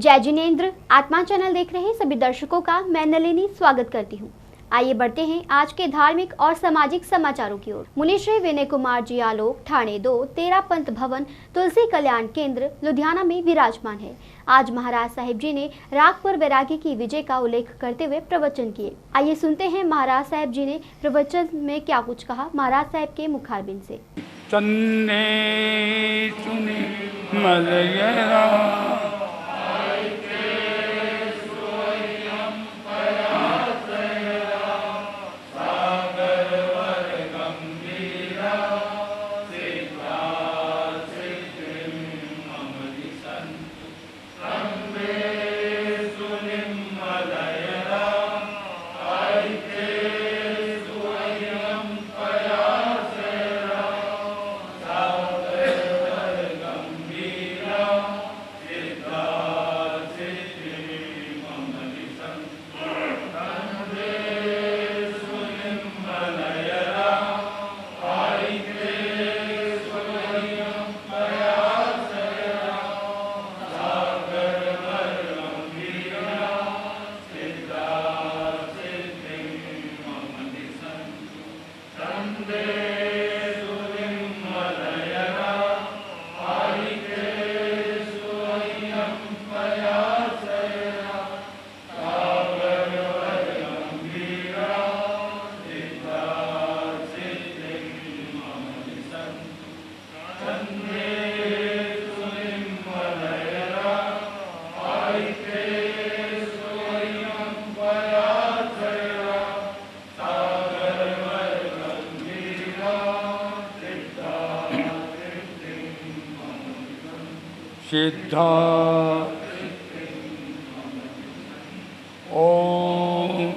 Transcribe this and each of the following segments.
जय जिनेंद्र। आत्मा चैनल देख रहे सभी दर्शकों का मैं नलिनी स्वागत करती हूँ। आइए बढ़ते हैं आज के धार्मिक और सामाजिक समाचारों की ओर। मुनि श्री विनय कुमार जी आलोक ठाणे 2 13 पंत भवन तुलसी कल्याण केंद्र लुधियाना में विराजमान है। आज महाराज साहिब जी ने राग पर वैराग्य की विजय का उल्लेख करते हुए प्रवचन किए। आइए सुनते हैं महाराज साहिब जी ने प्रवचन में क्या कुछ कहा। महाराज साहिब के मुखारबिंद से। सिद्धा ओम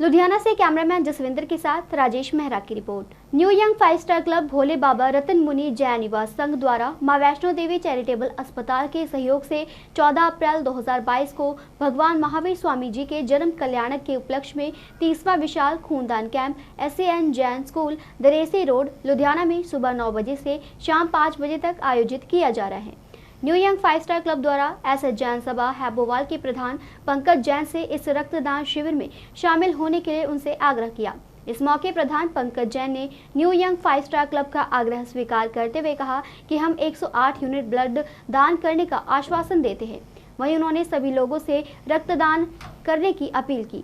लुधियाना से कैमरामैन जसविंदर के साथ राजेश मेहरा की report. New young 5 star club Bhole Baba Ratan Muni Jain निवास संघ द्वारा मां वैष्णो देवी चैरिटेबल अस्पताल के सहयोग से 14 अप्रैल 2022 को भगवान महावीर स्वामी जी के जन्म कल्याणक के उपलक्ष्य में 30वां विशाल खूनदान camp SAN Jain school Daresi road Ludhiana में सुबह 9 बजे से शाम 5 बजे तक आयोजित किया जा रहा है। न्यू यंग 5 स्टार क्लब द्वारा SS जैन सभा हैबोवाल के प्रधान पंकज जैन से इस रक्तदान शिविर में शामिल होने के लिए उनसे आग्रह किया। इस मौके प्रधान पंकज जैन ने न्यू यंग 5 स्टार क्लब का आग्रह स्वीकार करते हुए कहा कि हम 108 यूनिट ब्लड दान करने का आश्वासन देते हैं। वहीं उन्होंने सभी लोगों से रक्तदान करने की अपील की।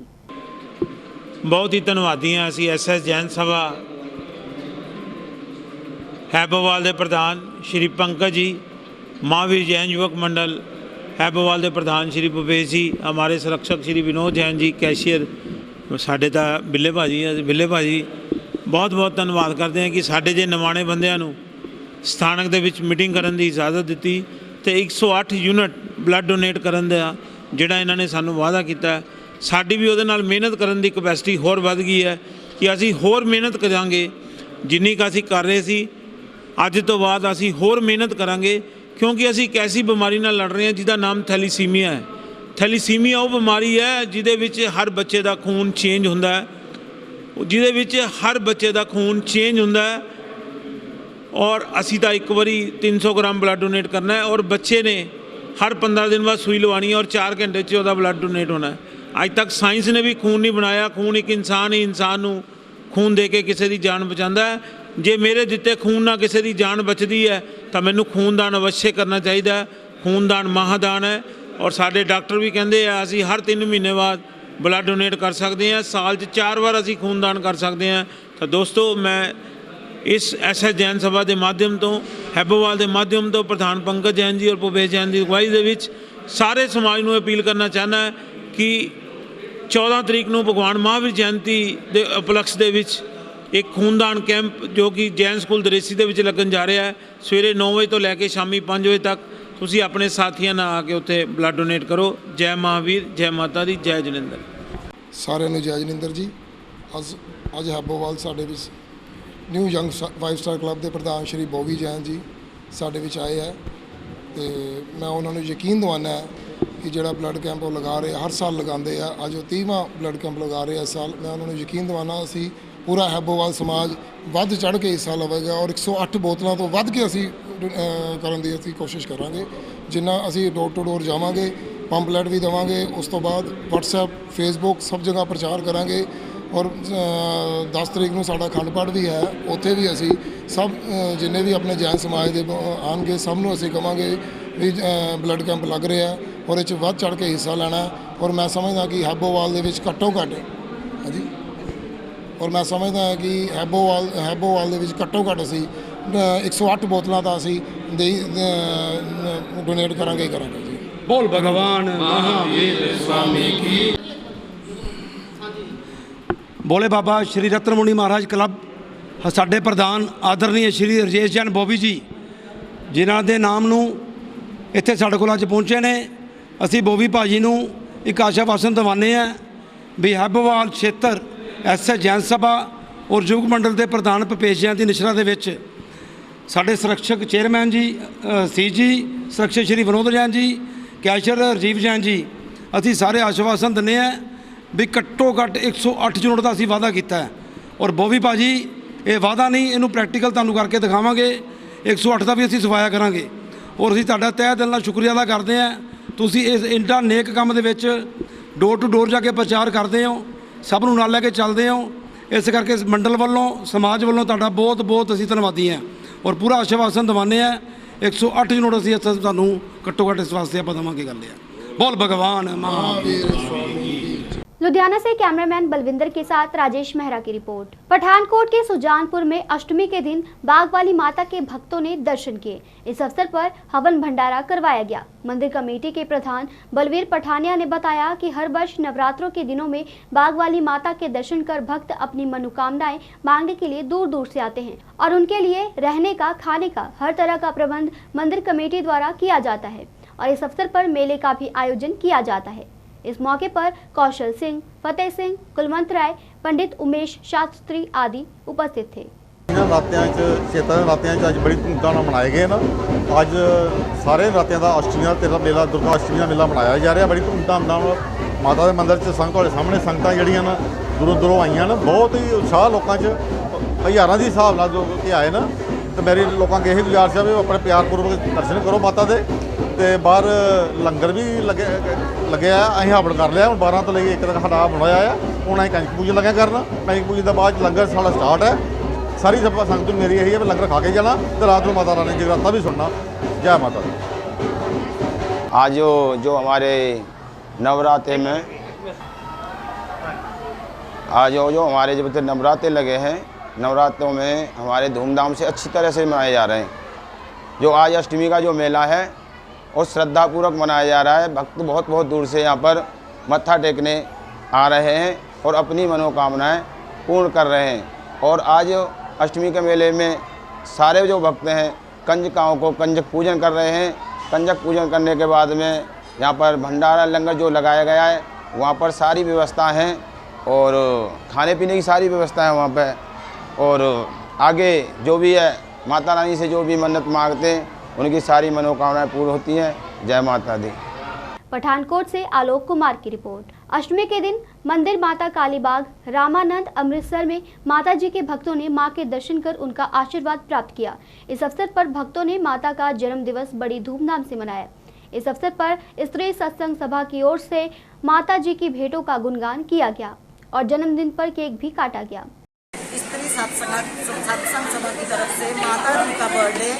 बहुत ही धन्यवादी हैं असी SS जैन सभा हैबोवाल के प्रधान श्री पंकज जी, महावीर जैन युवक मंडल हैबोवाल के प्रधान श्री भूपेश जी, हमारे संरक्षक श्री विनोद जैन जी, कैशियर साढ़े तो बिल्ले भाजी बहुत बहुत धन्यवाद करते हैं कि साढ़े जे नवाणे बंदियां नूं स्थानक दे विच मीटिंग करन दी इजाज़त दी तो 108 यूनिट ब्लड डोनेट करन दा जिहड़ा इन्हां ने सानूं वादा कीता। साडी भी उहदे नाल मेहनत करन दी कैपेसिटी होर वध गई है कि असीं होर मेहनत करांगे। जिन्नी क असीं कर रहे सी अज तो बाद असीं होर मेहनत करांगे, क्योंकि असीं एक ऐसी बीमारी नाल लड़ रहे हैं जिसका नाम थैलीसीमिया है। थैलीसीमिया वो बीमारी है जिहदे विच हर बच्चे का खून चेंज हुंदा है ਜਿਹਦੇ ਵਿੱਚ ਹਰ ਬੱਚੇ ਦਾ ਖੂਨ ਚੇਂਜ ਹੁੰਦਾ ਹੈ ਔਰ ਅਸੀਂ ਤਾਂ ਇੱਕ ਵਾਰੀ 300 ਗ੍ਰਾਮ ਬਲੱਡ ਡੋਨੇਟ ਕਰਨਾ ਹੈ ਔਰ ਬੱਚੇ ਨੇ हर 15 दिन बाद सुई लवानी है और 4 घंटे च ਉਹਦਾ ब्लड डोनेट होना है। अज तक साइंस ने भी खून नहीं बनाया। खून एक इंसान ही इंसान ਨੂੰ खून दे के किसी की जान बचाता है। जे मेरे दिते खून ना किसी की जान बचती है तो मैनू खूनदान अवश्य करना चाहिए। खूनदान महादान है और साडे डॉक्टर भी कहते हैं असी हर 3 महीने बाद ब्लड डोनेट कर सकते हैं। साल 'ਚ 4 बार असी खूनदान कर सकते हैं। तो दोस्तों मैं इस SS जैन सभा के माध्यम तो हैबोवाल के माध्यम तो प्रधान पंकज जैन जी और भूपेश जैन की अगवाई दे विच सारे समाज को अपील करना चाहना है कि 14 तरीक को भगवान महावीर जयंती के उपलक्ष्य दे विच एक खूनदान कैंप जो कि जैन स्कूल दरेसी के लगन जा रहा है। सवेरे 9 बजे तो लैके शामी 5 बजे तक तुसी अपने साथियों नाल आके उत्थे ब्लड डोनेट करो। जय महावीर, जय माता दी, जय जनिंदर। सारे जय जनिंदर जी। अज हैबोवाल साडे which new young 5 star club के प्रधान श्री बॉबी जैन जी साडे विच आए है तो मैं उन्होंने यकीन दवाना है कि जोड़ा ब्लड कैंप वो लगा रहे हर साल लगाते हैं। अज वो 30वां ब्लड कैंप लगा रहे इस साल। मैं उन्होंने यकीन दवाना असी पूरा हैबोवाल समाज वध चढ़ के हिस्सा लवेगा और 108 बोतलों तो वध के असी करन दी असी कोशिश करांगे। जिन्ना असी डोर टू डोर जावांगे, पंपलेट भी देवांगे, उस तो बाद व्हाट्सएप फेसबुक सब जगह प्रचार करांगे और 10 तरीक को साडा अखंड पाठ भी है। उत्थे भी असी सब जिन्हें भी अपने जैन समाज के आएंगे सबनों असी कहांगे भी ब्लड कैंप लग रहा है और इस वध चढ़ के हिस्सा लेना है। और मैं समझदा कि हैबोवाल दे विच घट्टो घट हाँ जी और मैं समझदा कि हैबोवाल दे विच घट्टो घट असी 108 बोतलों का असी डोनेट करांगे ही करांगे जी। बोल भगवान महावीर स्वामी की। बोले बाबा श्री रत्नमुनि महाराज क्लब साडे प्रधान आदरणीय श्री राजेश जैन बॉबी जी जिन्हां दे नाम नूं इत्थे साडे कोल अज पहुंचे ने। असी बॉबी भाजी नूं एक आशावासन दवाने हैं भी हैबोवाल क्षेत्र SS जैन सभा और युग मंडल के प्रधान भूपेश जैन की निशरा दे विच साडे सुरक्षक चेयरमैन जी सी जी सुरक्षक श्री विनोद जैन जी कैशियर राजीव जैन जी असी सारे आश्वासन दिंदे हैं भी घट्टो घट्ट 108 यूनिट का असी वादा किया है। और बॉबी भाजी ये वादा नहीं इनू प्रैक्टिकल तुहानू करके दिखावांगे। 108 का भी असी सफाया करांगे और असी तुहाडा तहे दिल नाल शुक्रिया अदा करते हैं। तुसी इस इंडा नेक काम दे विच डोर टू डोर जाके प्रचार करते हो, सब नूं नाल लैके चलते हो। इस करके मंडल वालों समाज वालों तुहाडा बहुत बहुत असी धन्नवादी हैं और पूरा आश्वासन दवाने हैं 108 यूनिट असी तुहानू घट्टो घट्ट इस वास्ते आपां देवांगे। गल है बोल भगवान महावीर स्वामी। लुधियाना से कैमरामैन बलविंदर के साथ राजेश मेहरा की रिपोर्ट। पठानकोट के सुजानपुर में अष्टमी के दिन बागवाली माता के भक्तों ने दर्शन किए। इस अवसर पर हवन भंडारा करवाया गया। मंदिर कमेटी के प्रधान बलवीर पठानिया ने बताया कि हर वर्ष नवरात्रों के दिनों में बागवाली माता के दर्शन कर भक्त अपनी मनोकामनाएं मांगने के लिए दूर दूर से आते हैं और उनके लिए रहने का, खाने का हर तरह का प्रबंध मंदिर कमेटी द्वारा किया जाता है और इस अवसर पर मेले का भी आयोजन किया जाता है। इस मौके पर कौशल सिंह, फतेह सिंह, कुलवंत राय, पंडित उमेश शास्त्री आदि उपस्थित थे। नरात्यां अज बड़ी धूमधाम मनाए गए ना। अज सारे नरात्यां का अष्टमी का मेला दुर्गा अष्टमी का मेला मनाया जा रहा बड़ी धूमधाम नाल। माता के मंदिर संगत तुहाडे सामने संगतां जिहड़ियां ना दूरों दूरों आईयां ना, बहुत ही उत्साह लोगों हज़ारां की हिसाब नाल जो कि आए ना। तो मेरी लोगों की यही गुजारिश है भी अपने प्यारपूर्वक दर्शन करो माता दे। तो बाहर लंगर भी लगे अं हवन कर लिया। हम 12 तो लेके 1 तक साडा बनाया है। हूँ अं कंजक पूजन लगे करना। कंजक पूजन के बाद लंगर साडा स्टार्ट है। सारी सब संगत मेरी यही है भी लंगर खा के जाना तो रात को माता रानी जगराता भी सुनना। जय माता दी। आज जो हमारे नवरात्रे में आज जो हमारे जब नवरात्रे लगे हैं, नवरात्रों में हमारे धूमधाम से अच्छी तरह से मनाए जा रहे हैं। जो आज अष्टमी का जो मेला है और श्रद्धापूर्वक मनाया जा रहा है। भक्त बहुत बहुत दूर से यहाँ पर मत्था टेकने आ रहे हैं और अपनी मनोकामनाएं पूर्ण कर रहे हैं। और आज अष्टमी के मेले में सारे जो भक्त हैं कंजकाओं को कंजक पूजन कर रहे हैं। कंजक पूजन करने के बाद में यहाँ पर भंडारा लंगर जो लगाया गया है वहाँ पर सारी व्यवस्था हैं और खाने पीने की सारी व्यवस्था है वहाँ पर। और आगे जो भी है माता रानी से जो भी मन्नत मांगते हैं उनकी सारी मनोकामनाएं पूर्ण होती हैं। जय माता दी। पठानकोट से आलोक कुमार की रिपोर्ट। अष्टमी के दिन मंदिर माता कालीबाग रामानंद अमृतसर में माता जी के भक्तों ने मां के दर्शन कर उनका आशीर्वाद प्राप्त किया। इस अवसर पर भक्तों ने माता का जन्म दिवस बड़ी धूमधाम से मनाया। इस अवसर पर स्त्री सत्संग सभा की ओर से माता जी की भेंटों का गुणगान किया गया और जन्मदिन पर केक भी काटा गया। स्त्री सत्संग सभा की तरफ से माता जी का बर्थडे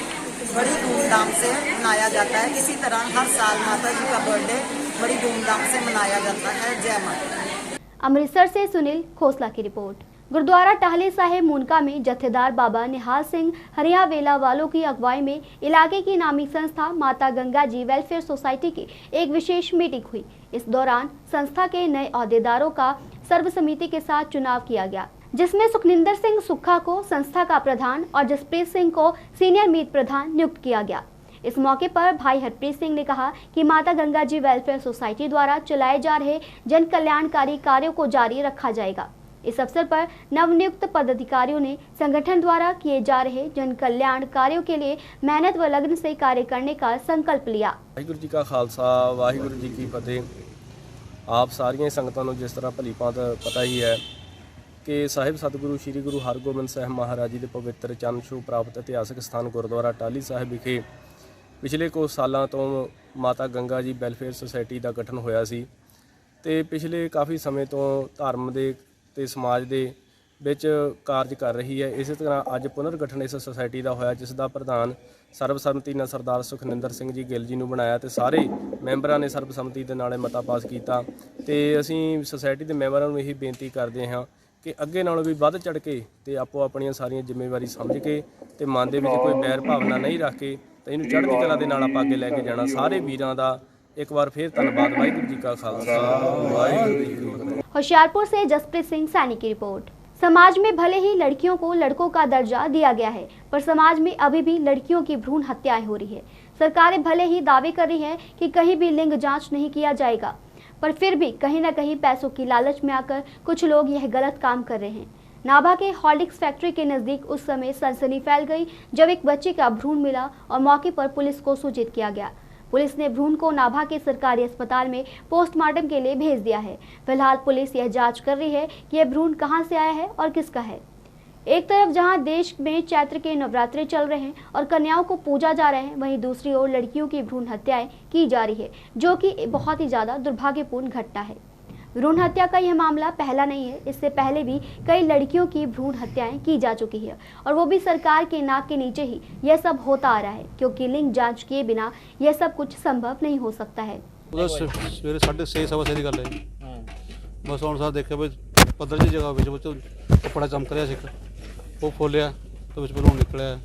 बड़ी धूमधाम से मनाया जाता है। इसी तरह हर साल माता जी का बर्थडे बड़ी धूमधाम से मनाया जाता है। जय माता। अमृतसर से सुनील खोसला की रिपोर्ट। गुरुद्वारा टाहली साहिब मुनका में जत्थेदार बाबा निहाल सिंह हरिया वेला वालों की अगुवाई में इलाके की नामी संस्था माता गंगा जी वेलफेयर सोसाइटी की एक विशेष मीटिंग हुई। इस दौरान संस्था के नए अहदेदारों का सर्वसम्मति के साथ चुनाव किया गया, जिसमें सुखनिंदर सिंह सुक्खा को संस्था का प्रधान और जसप्रीत सिंह को सीनियर मीत प्रधान नियुक्त किया गया। इस मौके पर भाई हरप्रीत सिंह ने कहा कि माता गंगा जी वेलफेयर सोसाइटी द्वारा चलाए जा रहे जन कल्याणकारी कार्यों को जारी रखा जाएगा। इस अवसर पर नवनियुक्त पदाधिकारियों ने संगठन द्वारा किए जा रहे जन कल्याण कार्यों के लिए मेहनत व लगन से कार्य करने का संकल्प लिया। वाहिगुरू जी का खालसा वाहिगुरू जी की फतेह। आप सारिया संगतों को जिस तरह भली भांत पता ही है कि साहिब सतगुरु श्री गुरु हरगोबिंद साहिब महाराज जी के पवित्र चरण छूह प्राप्त इतिहासक स्थान गुरुद्वारा टाहली साहिब विखे पिछले कुछ सालों तो माता गंगा जी वेलफेयर सोसाइटी का गठन होया सी ते पिछले काफ़ी समय तो धर्म के ते समाज के विच कार्य कर रही है। इस तरह अज पुनर्गठन इस सोसाइटी का होया, जिसका प्रधान सर्बसम्मति नाल सरदार सुखनिंदर सिंह जी गिल जी नूं बनाया ते सारे मैंबरां ने सर्बसम्मति दे नाल मता पास किया। ते असीं सोसाइटी के मैंबरां नूं यही बेनती करते हाँ कि अगे नालों भी वध चढ़ के ते आपो अपनियां सारियां जिम्मेवारी समझ के ते मन दे विच कोई बैर भावना नहीं रख के ते इहनूं चढ़दी कला दे नाल आपां अगे लैके जाना। सारे वीरां दा एक बार फिर धन्यवाद। वाहिगुरू जी का खालसा वाहिगुरू जी की फतेह। होशियारपुर से जसप्रीत सिंह सैनी की रिपोर्ट। समाज में भले ही लड़कियों को लड़कों का दर्जा दिया गया है, पर समाज में अभी भी लड़कियों की भ्रूण हत्याएं हो रही है। सरकारें भले ही दावे कर रही हैं कि कहीं भी लिंग जांच नहीं किया जाएगा, पर फिर भी कहीं ना कहीं पैसों की लालच में आकर कुछ लोग यह गलत काम कर रहे हैं। नाभा के हॉर्लिक्स फैक्ट्री के नजदीक उस समय सनसनी फैल गई जब एक बच्चे का भ्रूण मिला और मौके पर पुलिस को सूचित किया गया। पुलिस ने भ्रूण को नाभा के सरकारी अस्पताल में पोस्टमार्टम के लिए भेज दिया है। फिलहाल पुलिस यह जांच कर रही है कि यह भ्रूण कहां से आया है और किसका है। एक तरफ जहां देश में चैत्र के नवरात्रे चल रहे हैं और कन्याओं को पूजा जा रहे हैं, वहीं दूसरी ओर लड़कियों की भ्रूण हत्याएं की जा रही है, जो कि बहुत ही ज्यादा दुर्भाग्यपूर्ण घटना है। भ्रूण हत्या का यह मामला पहला नहीं है। इससे पहले भी कई लड़कियों की भ्रूण हत्याएं की जा चुकी है और वो भी सरकार के नाक के नीचे ही यह सब होता आ रहा है, क्योंकि लिंग जांच किए बिना यह सब कुछ संभव नहीं हो सकता है। सवेरे 6:30 की गल है। बस हम सार देखा भी पद्धर जी जगह कपड़ा चमक रहा सी, वो खोलिया तो भ्रूण निकलिया।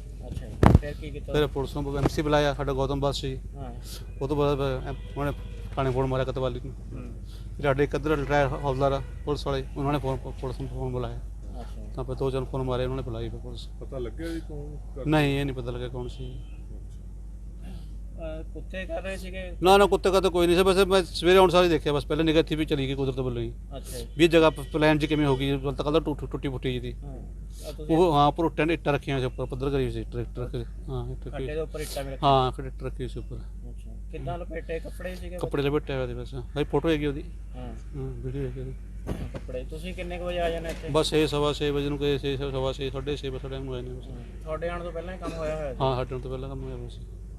फिर पुलिस को MC बुलाया, साडा गौतम बस सी, वो तो बाद उन्होंने थाने फोन मारा कतवाली को। फिर एक अदर रिटायर हौलदार पुलिस वाले उन्होंने पुलिस को फोन बुलाया, तो फिर 2 जन फोन मारे, उन्होंने बुलाई फिर पुलिस। पता लगे जी कौन? नहीं, ये नहीं पता लगा कौन सी। कुत्ते कर रहे थे? ना कुत्ते का तो कोई नहीं से, वैसे मैं सवेरे आने सारी देखा, बस पहले निगह थी भी चली गई कुदरत वालों ही। भी जगह प्लान जी किमें होगी कल तो टुटी फुटी जी थी वो। हाँ, उपर टेंट इट्टा रखी हुई ऊपर पद्धर करी हुई ट्रैक्टर। हाँ, ट्रैक्टर रखी हुई ऊपर। कपड़े लपेटे हुए बस भाई, फोटो हैगी ਉਹਦੀ। वीडियो हैगी कपड़े। ਤੁਸੀਂ ਕਿੰਨੇ ਕੁ ਵਜੇ ਆ ਜਾਣਾ ਇੱਥੇ? बस 6:15 ਵਜੇ ਨੂੰ ਗਏ, 6:15 6:30 ਬਸ ਟਾਈਮ ਹੋਇਆ ਨੇ ਬਸ। ਤੁਹਾਡੇ ਆਉਣ ਤੋਂ ਪਹਿਲਾਂ ਹੀ ਕੰਮ ਹੋਇਆ ਹੋਇਆ? ਹਾਂ, ਸਾਡੇ ਤੋਂ ਪਹਿਲਾਂ ਕੰਮ ਹੋਇਆ ਬਸ।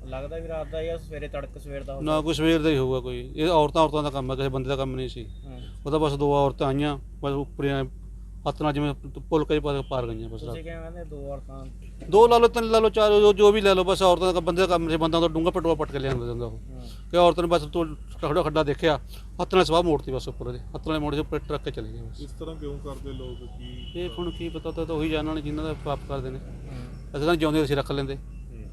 ਲੱਗਦਾ ਵੀ ਰਾਤ ਦਾ ਜਾਂ ਸਵੇਰੇ ਤੜਕ ਸਵੇਰ ਦਾ? ਨਾ, ਕੋਈ ਸਵੇਰ ਦਾ ਹੀ ਹੋਊਗਾ ਕੋਈ। ਇਹ ਔਰਤਾਂ ਦਾ ਕੰਮ ਹੈ, ਕਿਸੇ ਬੰਦੇ ਦਾ ਕੰਮ ਨਹੀਂ ਸੀ। ਉਹ ਤਾਂ ਬਸ 2 ਔਰਤਾਂ ਆਈਆਂ, ਬਸ ਉੱਪਰ ਹੱਥ ਨਾਲ ਜਿਵੇਂ ਪੁੱਲ ਕੇ ਪਾਰ ਗਈਆਂ ਬਸ। ਤੁਸੀਂ ਕਿਵੇਂ ਕਹਿੰਦੇ 2 ਔਰਤਾਂ? 2 ਲਾ ਲਓ, 3 ਲਾ ਲਓ, 4 ਜੋ ਵੀ ਲੈ ਲਓ, ਬਸ ਔਰਤਾਂ ਦਾ ਬੰਦੇ ਦਾ ਕੰਮ ਸੀ। ਬੰਦਾ ਤਾਂ ਡੂੰਘਾ ਪਟਵਾ ਪਟ ਕੇ ਲਿਆਂਦਾ ਜਾਂਦਾ ਉਹ, ਕਿ ਔਰਤਾਂ ਨੇ ਬਸ ਥੋੜਾ ਖੱਡਾ ਦੇਖਿਆ, ਹੱਥ ਨਾਲ ਸਵਾਹ ਮੋੜਤੀ ਬਸ ਉੱਪਰ ਦੇ, ਹੱਥ ਨਾਲ ਮੋੜ ਕੇ ਉੱਪਰ ਟਰੱਕ ਕੇ ਚਲੇ ਗਏ ਬਸ। ਇਸ ਤਰ੍ਹਾਂ ਕਿਉਂ ਕਰਦੇ ਲੋਕ? ਕੀ ਇਹ ਹੁਣ ਕੀ ਪਤਾ, ਤਾਂ ਉਹੀ ਜਾਣਨ ਵਾਲੇ ਜਿਨ੍ਹਾਂ ਦਾ ਪਾਪ ਕਰਦੇ ਨੇ। ਅਸੀਂ ਤਾਂ ਜਿਉਂਦੇ ਅਸੀਂ ਰੱਖ ਲੈਂਦੇ,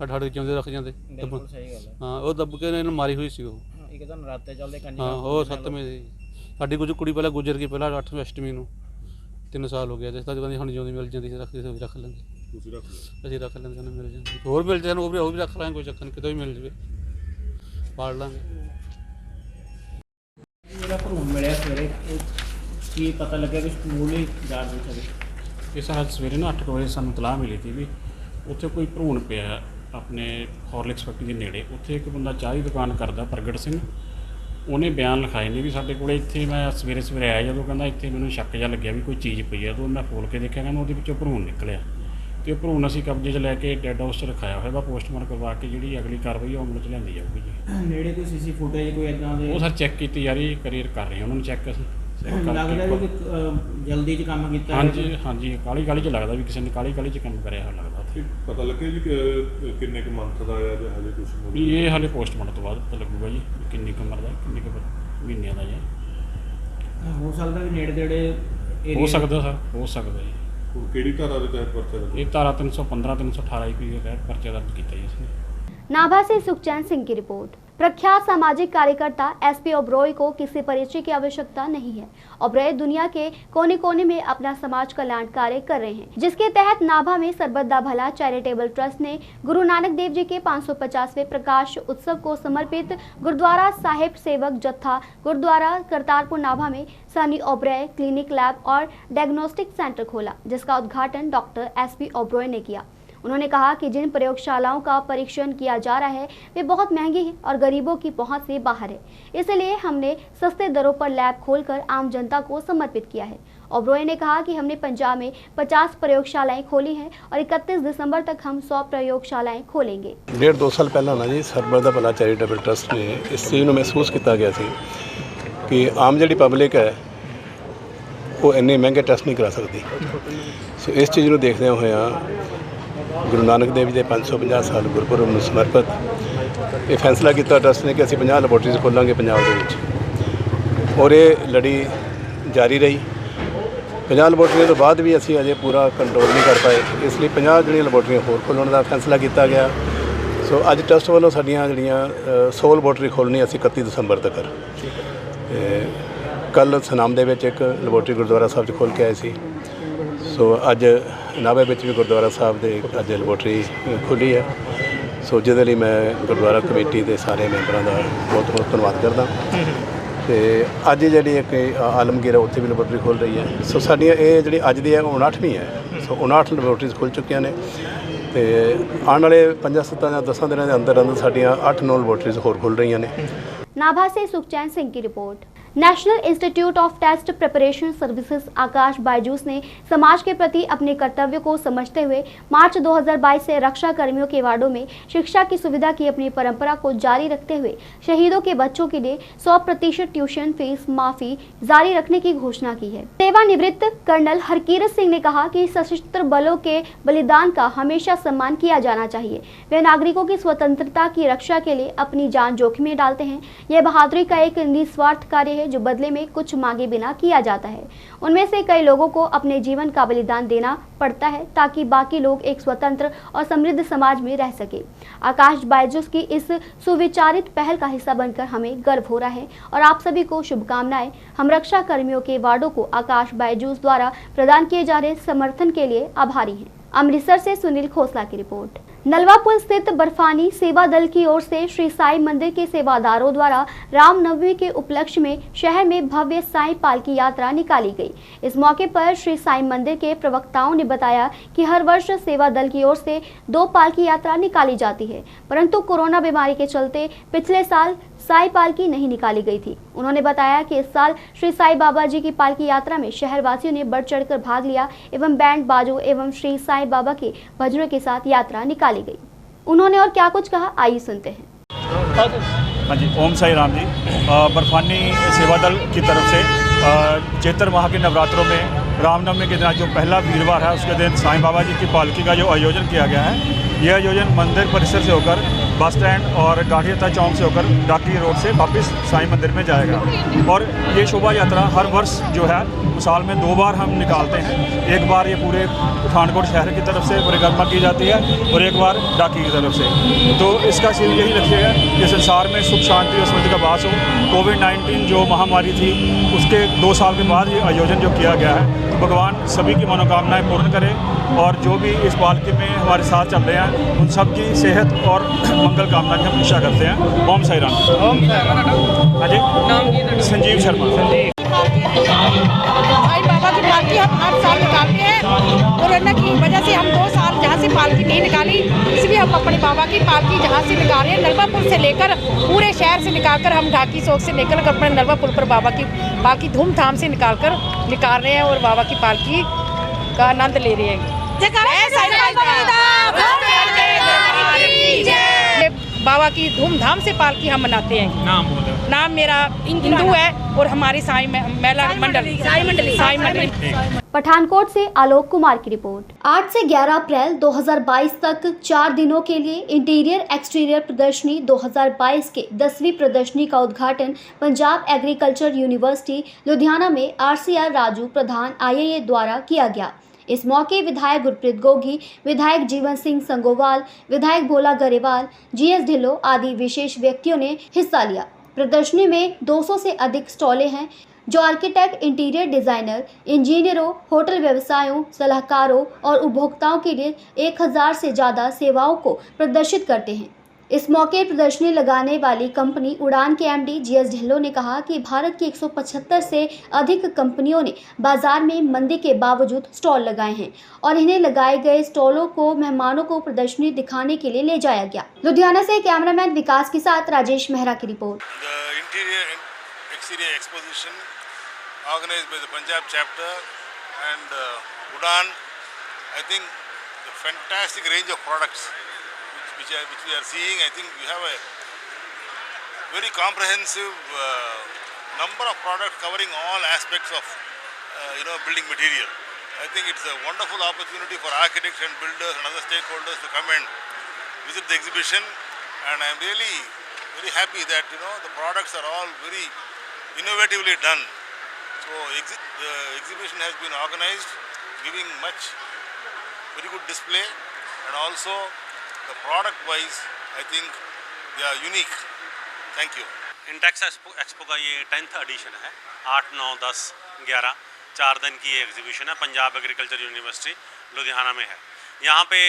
ਸਾਡੇ ਜਿਉਂਦੇ ਰੱਖ ਜਾਂਦੇ। ਬਿਲਕੁਲ ਸਹੀ ਗੱਲ ਹੈ। ਹਾਂ, ਉਹ ਦੱਬ ਕੇ ਇਹਨੂੰ ਮਾਰੀ ਹੋਈ ਸੀ ਉਹ। ਇੱਕ ਤਾਂ ਨਰਾਤੇ ਚੱਲਦੇ ਕੰਜਕਾਂ। ਹਾਂ, ਉਹ 7ਵੇਂ ਦੀ ਸਾਡੀ ਕੁੜੀ ਪਹਿਲਾਂ ਗੁਜ਼ਰ ਗਈ, ਪਹਿਲਾਂ 8ਵੀਂ ਅਸ਼ਟਮੀ ਨੂੰ 3 ਸਾਲ ਹੋ ਗਿਆ। ਜਿਸ ਤਰ੍ਹਾਂ ਹੁਣ ਜਿਉਂਦੀ ਮਿਲ ਜਾਂਦੀ ਰੱਖਦੇ ਸੀ, ਰੱਖ ਲੈਂਦੇ। ਤੁਸੀਂ ਰੱਖ ਲਓ? ਅਸੀਂ ਰੱਖ ਲੈਂਦੇ, ਸਾਨੂੰ ਮਿਲ ਜਾਂਦੀ। ਹੋਰ ਮਿਲ ਜਾਣ ਉਹ ਵੀ ਰੱਖ ਲਾਂਗੇ, ਕੋਈ ਚੱਕਰ ਨਹੀਂ, ਕਿਤੇ ਵੀ ਮਿਲ ਜਾਵੇ ਪਾੜ ਲਾਂਗੇ। ਜਿਹੜਾ ਭਰੂਣ ਮਿਲਿਆ ਸਵੇਰੇ, ਕੀ ਪਤਾ ਲੱਗਿਆ ਕਿ ਸਕੂਲ ਜਾਂਚ ਵਿੱਚ ਹੋਵੇ? ਇਹ ਅੱਜ ਸਵੇਰੇ ਨਾ 8 ਵਜੇ ਸਾਨੂੰ ਤਲਾਹ ਮਿਲੀ ਸੀ ਵੀ ਉੱਥੇ ਕੋਈ ਭਰੂਣ ਪਿਆ ਆਪਣੇ ਹੌਰਲਿਕਸ ਫੈਕਟਰੀ ਦੇ ਨੇੜੇ। ਉੱਥੇ ਇੱਕ ਬੰਦਾ ਚਾਹ ਦੀ ਦੁਕਾਨ ਕਰਦਾ, ਪ੍ਰਗਟ ਸਿੰਘ, ਉਹਨੇ ਬਿਆਨ ਲਿਖਾਏ ਨੇ ਵੀ ਸਾਡੇ ਕੋਲ ਇੱਥੇ ਮੈਂ ਸਵੇਰੇ ਸਵੇਰੇ ਆਇਆ ਜਦੋਂ ਕਹਿੰਦਾ ਇੱਥੇ ਮੈਨੂੰ ਸ਼ੱਕ ਜਿਹਾ ਲੱਗਿਆ ਵੀ ਕੋਈ ਚੀਜ਼ ਪਈ ਆ, ਤਾਂ ਮੈਂ ਫੋਲ ਕੇ ਦੇਖਿਆ ਕਹਿੰਦਾ ਉਹਦੇ ਵਿੱਚੋਂ ਭਰੂਣ ਨਿਕਲਿਆ ਤੇ ਉਹ ਭਰੂਣ ਅਸੀਂ ਕਬਜ਼ੇ 'ਚ ਲੈ ਕੇ ਡੈੱਡ ਹਾਊਸ 'ਚ ਰਖਾਇਆ ਹੋਇਆ ਵਾ। ਪੋਸਟਮਾਰਟਮ ਕਰਵਾ ਕੇ ਜਿਹੜੀ ਅਗਲੀ ਕਾਰਵਾਈ ਉਹ ਅਮਲ 'ਚ ਲਿਆਂਦੀ ਜਾਊਗੀ ਜੀ। ਨੇੜੇ ਕੋਈ ਸੀਸੀ ਫੁਟੇਜ ਕੋਈ ਇਦਾਂ ਦੇ ਉਹ ਸਰ ਚੈੱਕ ਕੀਤੀ ਜਾ ਰਹੀ, ਕਰੀਅਰ ਕਰ ਰਹੇ ਉਹਨਾਂ ਨੂੰ ਚੈੱਕ ਅਸੀਂ check ਕਰਕੇ ਲੱਗਦਾ ਵੀ ਜਲਦੀ 'ਚ ਕੰਮ ਕੀਤਾ ਹਾਂਜੀ ਹਾਂਜੀ ਕਾਹਲੀ ਕਾਹਲੀ 'ਚ ਲੱਗਦਾ ਵੀ ਕਿਸੇ ਨੇ ਕਾਹਲੀ ਕਾਹਲੀ 'ਚ ਕੰਮ ਕਰਿਆ ਹੋਇਆ ਲੱਗਦਾ ਉੱਥੇ। ਪਤਾ ਲੱਗਿਆ ਜੀ ਕਿ ਕਿੰਨੇ ਕੁ ਮੰਥ ਦਾ ਆ ਜਾਂ ਹਲੇ ਕੁਝ ਵੀ ਇਹ ਹਾਲੇ ਪੋਸਟਮਾਰਟਮ ਤੋਂ ਬਾਅਦ ਪਤਾ ਲੱਗੂਗਾ ਜੀ ਕਿੰਨੀ ਕੁ ਉਮਰ ਦਾ ਕਿੰਨੇ ਕੁ ਮਹੀਨਿਆਂ ਦਾ ਜੀ। ਹੋ ਸਕਦਾ ਵੀ ਨੇੜੇ ਤੇੜੇ ਹੋ ਸਕਦਾ ਸਰ, ਹੋ ਸਕਦਾ ਜੀ। ਕਿਹੜੀ ਧਾਰਾ ਦੇ ਤਹਿਤ ਪਰਚਾ ਦਰਜ? ਇਹ ਧਾਰਾ 315 318 ਈਪੀ ਦੇ ਤਹਿਤ ਪਰਚਾ दर्ज किया जी इसने। नाभा से सुखचैन सिंह की रिपोर्ट। प्रख्यात सामाजिक कार्यकर्ता एसपी ओबरॉय को किसी परिचय की आवश्यकता नहीं है। ओबरॉय दुनिया के कोने कोने में अपना समाज कल्याण कार्य कर रहे हैं, जिसके तहत नाभा में सरबत दा भला चैरिटेबल ट्रस्ट ने गुरु नानक देव जी के 550वें प्रकाश उत्सव को समर्पित गुरुद्वारा साहिब सेवक जत्था गुरुद्वारा करतारपुर नाभा में सनी ओबरॉय क्लिनिक लैब और डायग्नोस्टिक सेंटर खोला, जिसका उद्घाटन डॉक्टर एसपी ओबरॉय ने किया। उन्होंने कहा कि जिन प्रयोगशालाओं का परीक्षण किया जा रहा है वे बहुत महंगी है और गरीबों की पहुंच से बाहर है, इसलिए हमने सस्ते दरों पर लैब खोलकर आम जनता को समर्पित किया है। ओबरॉय ने कहा कि हमने पंजाब में 50 प्रयोगशालाएं खोली हैं और 31 दिसंबर तक हम 100 प्रयोगशालाएं खोलेंगे। 1.5-2 साल पहला ना जी सरबत दा भला चैरिटेबल ट्रस्ट ने इस चीज़ को महसूस किया गया सी कि आम जी पब्लिक है वो इन्ने महंगे टेस्ट नहीं करा सकती। सो इस चीज़ को देखते हुए गुरु नानक देव जी के 550 साल गुरपुरब में समर्पित ये फैसला किया ट्रस्ट ने कि असी 50 लैबोरेटरीज खोलांगे पंजाब दे विच और ये लड़ी जारी रही। 50 लैबोरेटरीज तो बाद भी असी अजे पूरा कंट्रोल नहीं कर पाए, इसलिए 50 जी लैबोरेटरीज होर खोलने का फैसला किया गया। सो अज ट्रस्ट वालों साडियां जिहड़ियां 100 लैबोरेटरी खोलनी असी 31 दिसंबर तक। कल सनाम दे विच एक लैबोरेटरी गुरुद्वारा साहब च खोल के आए सी। सो अज नाभे विच भी गुरुद्वारा साहब दे अज लैबोरेटरी खुली है। सो जिहदे लई मैं गुरुद्वारा कमेटी के सारे मैंबरां दा बहुत बहुत धन्नवाद करदा। तो अज जी एक आलमगीर है उत्थे भी लैबोरेटरी खोल रही है। सो साडियां ये जिहड़ी अज दी है 59वीं है। सो 59 लैबोरेटरीज खुल चुकियां ने तो आने वाले 5-7 या 10 दिनों के अंदर अंदर साडियां 8-9 लैबोरेटरीज होर खुल रही ने। नाभा से सुखचैन सिंह की report. National institute of test preparation services Aakash Byju's ने समाज के प्रति अपने कर्तव्य को समझते हुए मार्च 2022 से रक्षा कर्मियों के वार्डों में शिक्षा की सुविधा की अपनी परंपरा को जारी रखते हुए शहीदों के बच्चों के लिए 100% ट्यूशन फीस माफी जारी रखने की घोषणा की है। सेवानिवृत्त कर्नल हरकीरत सिंह ने कहा कि सशस्त्र बलों के बलिदान का हमेशा सम्मान किया जाना चाहिए। वे नागरिकों की स्वतंत्रता की रक्षा के लिए अपनी जान जोखिम में डालते हैं। यह बहादुरी का एक निस्वार्थ कार्य है जो बदले में कुछ मांगे बिना किया जाता है। उनमें से कई लोगों को अपने जीवन का बलिदान देना पड़ता है ताकि बाकी लोग एक स्वतंत्र और समृद्ध समाज में रह सके। आकाश बायजूस की इस सुविचारित पहल का हिस्सा बनकर हमें गर्व हो रहा है और आप सभी को शुभकामनाएं। हम रक्षा कर्मियों के वार्डों को आकाश बायजूस द्वारा प्रदान किए जा रहे समर्थन के लिए आभारी हैं। अमृतसर से सुनील खोसला की रिपोर्ट। नलवा पुल स्थित बर्फानी सेवा दल की ओर से श्री साई मंदिर के सेवादारों द्वारा रामनवमी के उपलक्ष्य में शहर में भव्य साई पालकी यात्रा निकाली गई। इस मौके पर श्री साई मंदिर के प्रवक्ताओं ने बताया कि हर वर्ष सेवा दल की ओर से 2 पालकी यात्रा निकाली जाती है, परंतु कोरोना बीमारी के चलते पिछले साल साई पालकी नहीं निकाली गई थी। उन्होंने बताया कि इस साल श्री साई बाबा जी की पालकी यात्रा में शहर वासियों ने बढ़ चढ़कर भाग लिया एवं बैंड बाजों एवं श्री साई बाबा के भजनों के साथ यात्रा निकाली गई। उन्होंने और क्या कुछ कहा, आइए सुनते हैं। हाँ जी, ओम साई राम जी। बर्फानी सेवा दल की तरफ से चैत्र माह के नवरात्रों में रामनवमी के दिन जो पहला वीरवार है उसके दिन साईं बाबा जी की पालकी का जो आयोजन किया गया है, यह आयोजन मंदिर परिसर से होकर बस स्टैंड और गाठियाता चौक से होकर डाकी रोड से वापस साईं मंदिर में जाएगा। और ये शोभा यात्रा हर वर्ष जो है साल में 2 बार हम निकालते हैं। एक बार ये पूरे पठानकोट शहर की तरफ से परिक्रमा की जाती है और एक बार डाकी की तरफ से। तो इसका सील यही रखिएगा कि संसार में सुख शांति और समृद्धि का वास हो। कोविड-19 जो महामारी थी उसके 2 साल के बाद ये आयोजन जो किया गया है, तो भगवान सभी की मनोकामनाएं पूर्ण करे और जो भी इस पालकी में हमारे साथ चल रहे हैं उन सब की सेहत और मंगल कामना की हम इच्छा करते हैं। ओम साई राम। हाँ जी, संजीव शर्मा। साईं बाबा की पालकी हम हर साल निकालते हैं। कोरोना की वजह से हम 2 साल जहाँ से पालकी नहीं निकाली, इसलिए हम अपने बाबा की पालकी जहाँ से निकाल रहे हैं, नलवा पुल से लेकर पूरे शहर से निकालकर हम ढाकी चौक से लेकर अपने नलवा पुल पर बाबा की पालकी धूमधाम से निकाल रहे हैं और बाबा की पालकी का आनंद ले रहे हैं। बाबा की धूमधाम से पालकी हम मनाते हैं। नाम मेरा हिंदू है और हमारी साई मंडल। पठानकोट से आलोक कुमार की रिपोर्ट। 8 से 11 अप्रैल 2022 तक 4 दिनों के लिए इंटीरियर एक्सटीरियर प्रदर्शनी 2022 के 10वीं प्रदर्शनी का उद्घाटन पंजाब एग्रीकल्चर यूनिवर्सिटी लुधियाना में RCR राजू प्रधान IAA द्वारा किया गया। इस मौके विधायक गुरप्रीत गोगी, विधायक जीवन सिंह संगोवाल, विधायक भोला गरेवाल, GS ढिल्लों आदि विशेष व्यक्तियों ने हिस्सा लिया। प्रदर्शनी में 200 से अधिक स्टॉलें हैं जो आर्किटेक्ट, इंटीरियर डिजाइनर, इंजीनियरों, होटल व्यवसायों, सलाहकारों और उपभोक्ताओं के लिए 1000 से ज़्यादा सेवाओं को प्रदर्शित करते हैं। इस मौके प्रदर्शनी लगाने वाली कंपनी उड़ान के MD GS ढिल्लों ने कहा कि भारत की 175 से अधिक कंपनियों ने बाजार में मंदी के बावजूद स्टॉल लगाए हैं और इन्हें लगाए गए स्टॉलों को मेहमानों को प्रदर्शनी दिखाने के लिए ले जाया गया। लुधियाना से कैमरामैन विकास के साथ राजेश मेहरा की report. Organized by the Punjab chapter and Udan, I think the fantastic range of products which we are seeing. I think we have a very comprehensive number of products covering all aspects of building material. I think it's a wonderful opportunity for architects and builders and other stakeholders to come and visit the exhibition, and I'm really very happy that the products are all very innovatively done. So the exhibition has been organized, giving very good display, and also the product-wise, I think they are unique. Thank you. Intex expo का ये 10th addition है। 8, 9, 10, 11 4 दिन की ये exhibition है। Punjab agriculture university Ludhiana में है। यहाँ पे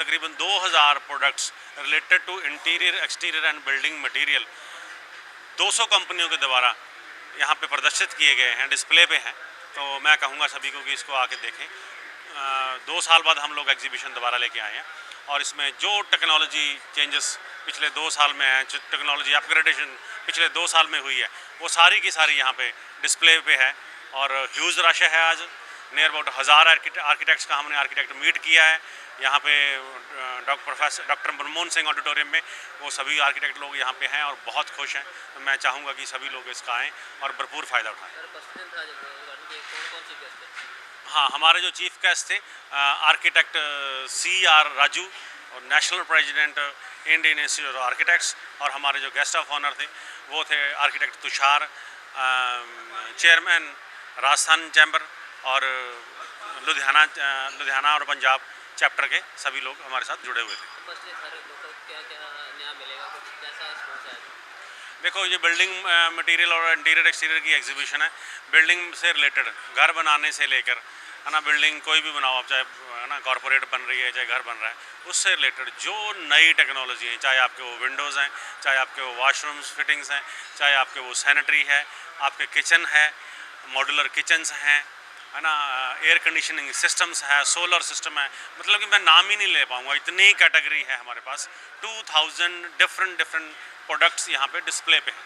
तकरीबन 2000 products related to interior, exterior and building material 200 कंपनियों के द्वारा यहाँ पे प्रदर्शित किए गए हैं, डिस्प्ले पे हैं। तो मैं कहूँगा सभी को कि इसको आके देखें। 2 साल बाद हम लोग एग्जीबिशन दोबारा लेके आए हैं और इसमें जो टेक्नोलॉजी चेंजेस पिछले 2 साल में हैं, जो टेक्नोलॉजी अपग्रेडेशन पिछले 2 साल में हुई है, वो सारी की सारी यहाँ पे डिस्प्ले पे है। और ह्यूज रश है। आज नियर अबाउट 1000 आर्किटेक्ट्स का हमने आर्किटेक्ट मीट किया है यहाँ पे डॉक्टर मनमोहन सिंह ऑडिटोरियम में। वो सभी आर्किटेक्ट लोग यहाँ पे हैं और बहुत खुश हैं। तो मैं चाहूँगा कि सभी लोग इसका आएँ और भरपूर फ़ायदा उठाएँ। हाँ, हमारे जो चीफ गेस्ट थे आर्किटेक्ट CR राजू और national president Indian institute of architects, और हमारे जो गेस्ट ऑफ ऑनर थे वो थे architect Tushar, chairman Rajasthan chamber और लुधियाना और पंजाब चैप्टर के सभी लोग हमारे साथ जुड़े हुए थे। देखो, ये बिल्डिंग मटेरियल और इंटीरियर एक्सटीरियर की एग्जीबिशन है। बिल्डिंग से रिलेटेड, घर बनाने से लेकर, है ना, बिल्डिंग कोई भी बनाओ आप, चाहे है ना कॉरपोरेट बन रही है, चाहे घर बन रहा है, उससे रिलेटेड जो नई टेक्नोलॉजी है, चाहे आपके वो विंडोज़ हैं, चाहे आपके वो वाशरूम्स फिटिंग्स हैं, चाहे आपके वो सैनिटरी है, आपके किचन है, मॉड्यूलर किचन्स हैं, है ना, एयर कंडीशनिंग सिस्टम्स है, सोलर सिस्टम है। मतलब कि मैं नाम ही नहीं ले पाऊँगा, इतनी कैटेगरी है हमारे पास। 2000 डिफरेंट प्रोडक्ट्स यहाँ पे डिस्प्ले पे हैं।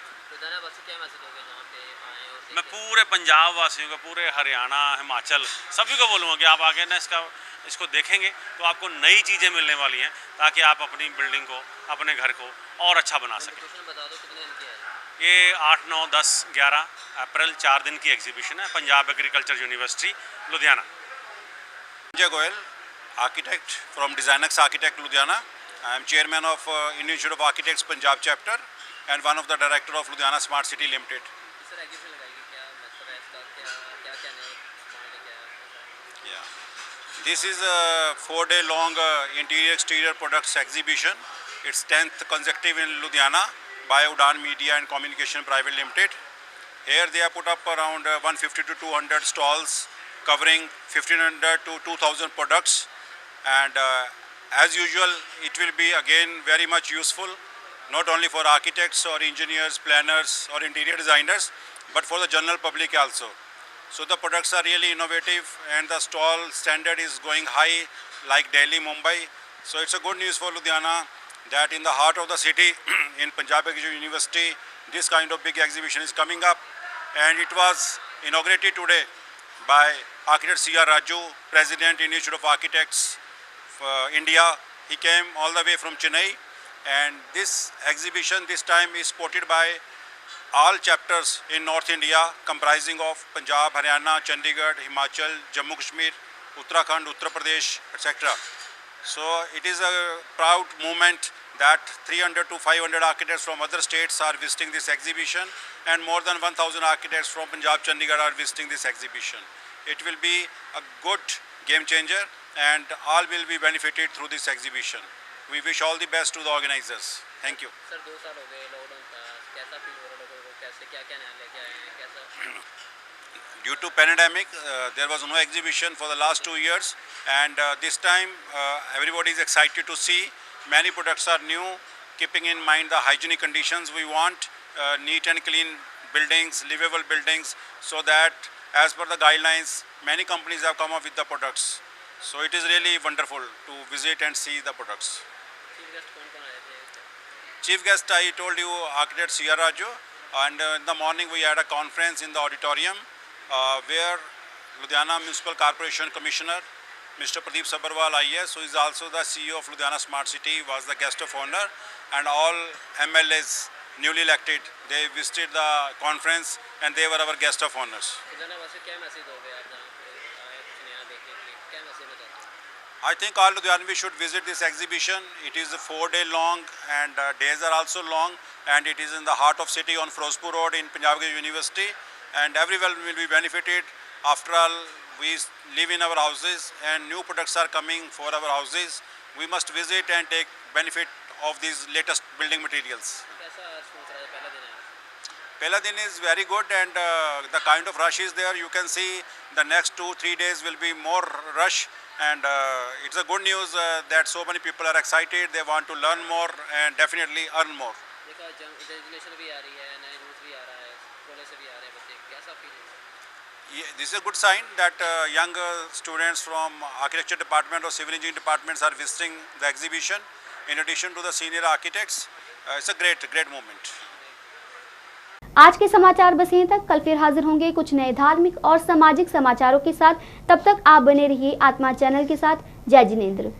मैं पूरे पंजाब वासियों को, पूरे हरियाणा, हिमाचल सभी को बोलूँगा कि आप आके ना इसको देखेंगे तो आपको नई चीज़ें मिलने वाली हैं, ताकि आप अपनी बिल्डिंग को, अपने घर को और अच्छा बना सकें। ये 8, 9, 10, 11 अप्रैल 4 दिन की एग्जीबिशन है, Punjab agriculture university Ludhiana. Sanjay Goyal, architect from Designx Architect Ludhiana. I am chairman of Indian Institute of Architects Punjab chapter and one of the director of Ludhiana Smart City Limited. Yeah, this is a 4-day long interior exterior products exhibition. It's 10th consecutive in Ludhiana by Udan Media and Communication Private Limited. Here they have put up around 150 to 200 stalls covering 1500 to 2000 products, and as usual it will be again very much useful not only for architects or engineers, planners or interior designers, but for the general public also. So the products are really innovative and the stall standard is going high like Delhi, Mumbai. So it's a good news for Ludhiana that in the heart of the city in Punjab Agricultural University this kind of big exhibition is coming up, and it was inaugurated today by architect C.R. Raju, President Institute of Architects India. He came all the way from Chennai, and this exhibition this time is supported by all chapters in North India comprising of Punjab, Haryana, Chandigarh, Himachal, Jammu Kashmir, Uttarakhand, Uttar Pradesh, etc. So it is a proud moment that 300 to 500 architects from other states are visiting this exhibition, and more than 1,000 architects from Punjab, Chandigarh are visiting this exhibition. It will be a good game changer and all will be benefited through this exhibition. We wish all the best to the organizers. Thank you. Sir 2 साल हो गए lockdown का, कैसा feel हो रहा है लोगों को, कैसे क्या क्या नया लेके आए हैं, कैसा? Due to pandemic, there was no exhibition for the last 2 years, and this time everybody is excited to see. Many products are new, keeping in mind the hygienic conditions we want, neat and clean buildings, livable buildings, so that as per the guidelines, many companies have come up with the products. So it is really wonderful to visit and see the products. Chief guest कौन आए थे? Chief guest, I told you, architect C.R. Raju, and in the morning we had a conference in the auditorium where Ludhiana Municipal Corporation Commissioner Mr. Pradeep Sabharwal IAS, who is also the CEO of Ludhiana Smart City, was the guest of honor, and all MLAs newly elected, they visited the conference and they were our guest of honors. Ludhiana वासी क्या message दोगे आप जहाँ पे आए कुछ नया देखने के लिए, क्या मैसेज देना चाहते हैं? I think all Ludhianvis should visit this exhibition. It is 4-day long and days are also long, and it is in the heart of city on Firozpur Road in Punjab Agricultural University, and everyone will be benefited. After all, we live in our houses and new products are coming for our houses. We must visit and take benefit of these latest building materials. कैसा सोच रहा है पहला दिन है? Pehla din is very good, and the kind of rush is there. You can see the next 2-3 days will be more rush, and it's a good news that so many people are excited. They want to learn more and definitely earn more. देखा generation भी आ रही है, नए youth भी आ रहा है, college से भी आ रहे हैं बच्चे, कैसा फील है? This is a good sign that young students from architecture department or civil engineering departments are visiting the exhibition in addition to the senior architects. It's a great moment. आज के समाचार बस यहीं तक। कल फिर हाजिर होंगे कुछ नए धार्मिक और सामाजिक समाचारों के साथ। तब तक आप बने रहिए आत्मा चैनल के साथ। जय जिनेंद्र।